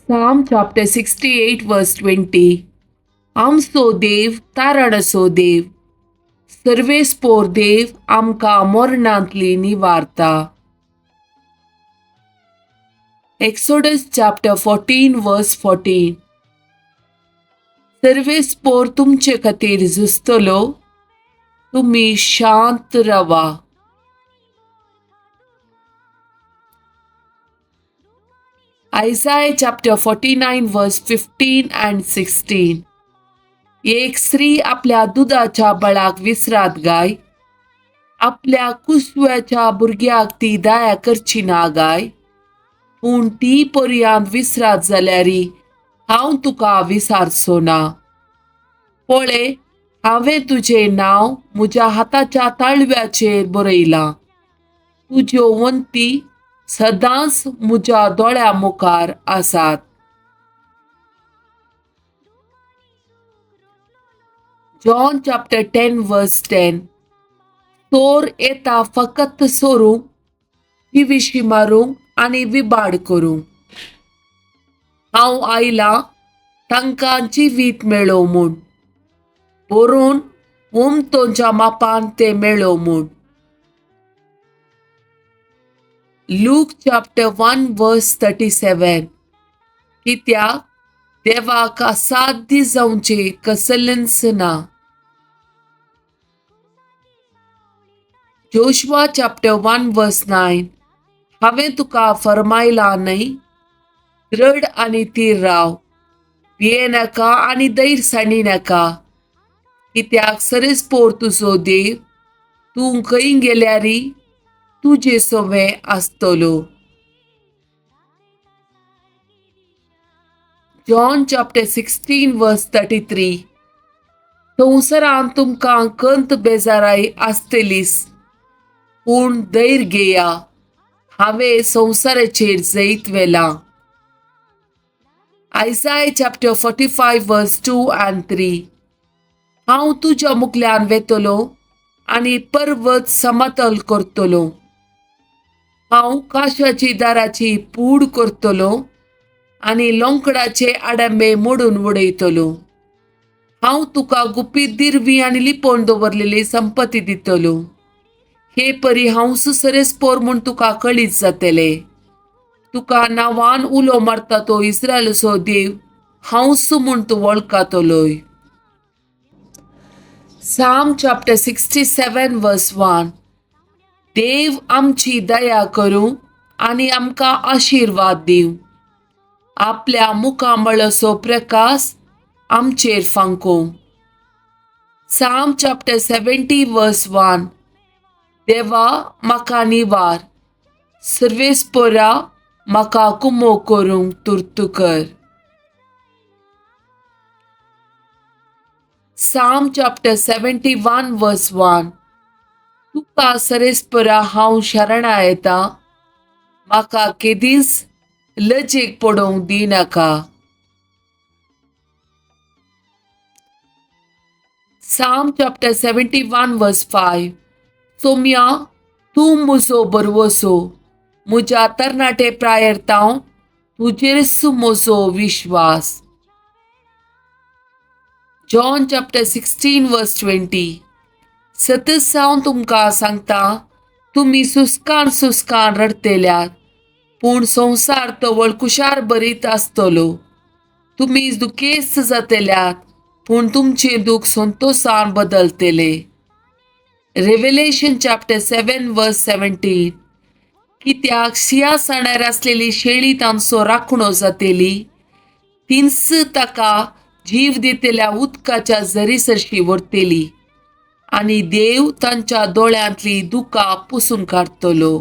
Psalm chapter 68 verse 20. आमचो देव तारणसो देव, सर्वेस्पोर देव आमकां मोरणांतली निवारता. Exodus chapter 14 verse 14. सर्वेस्पोर तुमचे खातीर झुजतलो, तुम्ही शांत रावा. Isaiah chapter 49 verse 15 and 16. एक स्त्री आपल्या दुधाच्या बळाक विसरात गाय, आपल्या कुसव्याच्या भुरग्याक ती दया करची ना गाय, पूण ती पर्यंत विसरात जाल्यारी हांव तुका विसारचो ना. पळय, हांवें तुजें नांव म्हज्या हाताच्या ताळव्याचेर बरयलां. तुज्यो वंती सदांच म्हज्या दोळ्या मुखार आसात. John chapter 10 verse 10. चोर येता फकत चोरूंक, विशी मारूंक आनी विबाड करूंक. हांव आयलां तांकां जिवीत मेळो म्हूण, बरोवन वमतोंच्या मापान ते मेळो म्हूण. Luke chapter 1 verse 37. कित्याक देवाक असाध्य जावचे कसलेंच ना. Joshua chapter 1 verse 9. हांवें तुका फरमायलां न्हय, दृढ आनी थीर राव, भिये नाका आनी दैरसाणी नाका, कित्याक सरेस्पोर तुजो देव तूं खंय गेल्यारी तुजे सोबे आसतलो. John chapter 16 verse 33. संवसारांत तुमकां कंत बेजाराई आसतलीच, पूण धैर्य घेया, हांवें संवसाराचेर Jait व्हेलां. Isaiah chapter 45 verse 2 and 3. हांव तुज्या मुखल्यान वेतलो आनी पर्वत समतल करतलो. हांव काशाची दाराची पूड करतलो आनी लोंकडाचे आडंबे मोडून उडयतलो. हांव तुका गुपीत दिरवी आनी लिपोवन दवरलेली संपत्ती दितलो. हे परी हांव सरेस्पोर म्हूण तुका कळीत जातले. तुका नांवान उलो मारता तो इस्रायलाचो देव हांवच म्हूण तूं वळखतलोय. Psalm chapter 67 verse 1. देव आमची दया करूं आनी आमकां आशिर्वाद दिवं. आपल्या मुखामळाचो प्रकाश आमचेर फांकोवं. Psalm chapter 70 verse 1. देवा म्हाका निवार, सर्वेस्पोरा म्हाका कुमो करूंक तुर्त कर. Psalm chapter 71 verse 1. तुका सरेस्पोरा हांव शरणा येता, म्हाका केदींच लजेक पडोवंक दिनाका. Psalm chapter 71 verse 5. सोम्या, तूं म्हजो बरवसो, म्हज्या तरणाटे प्रायेर्तांव तुजेरच म्हजो विश्वास. John chapter 16 verse 20. सतत हांव तुमकां सांगता, तुमी सुस्कान रडतल्यात, पूण संवसार तवळ कुशार बरीत आसतलो. तुमी दुखेस्त जातल्यात, पूण तुमचें दूख संतोषान बदलतले. Revelation chapter 7 verse 17. कित्याक सिंहासनार आसलेली शेळी तांचो राखणो जातली, तिन्स ताका जीव दितल्या उदकाच्या झरीसरशी व्हरतली, आनी देव तांच्या दोळ्यांतली दुकां पुसून काडतलो.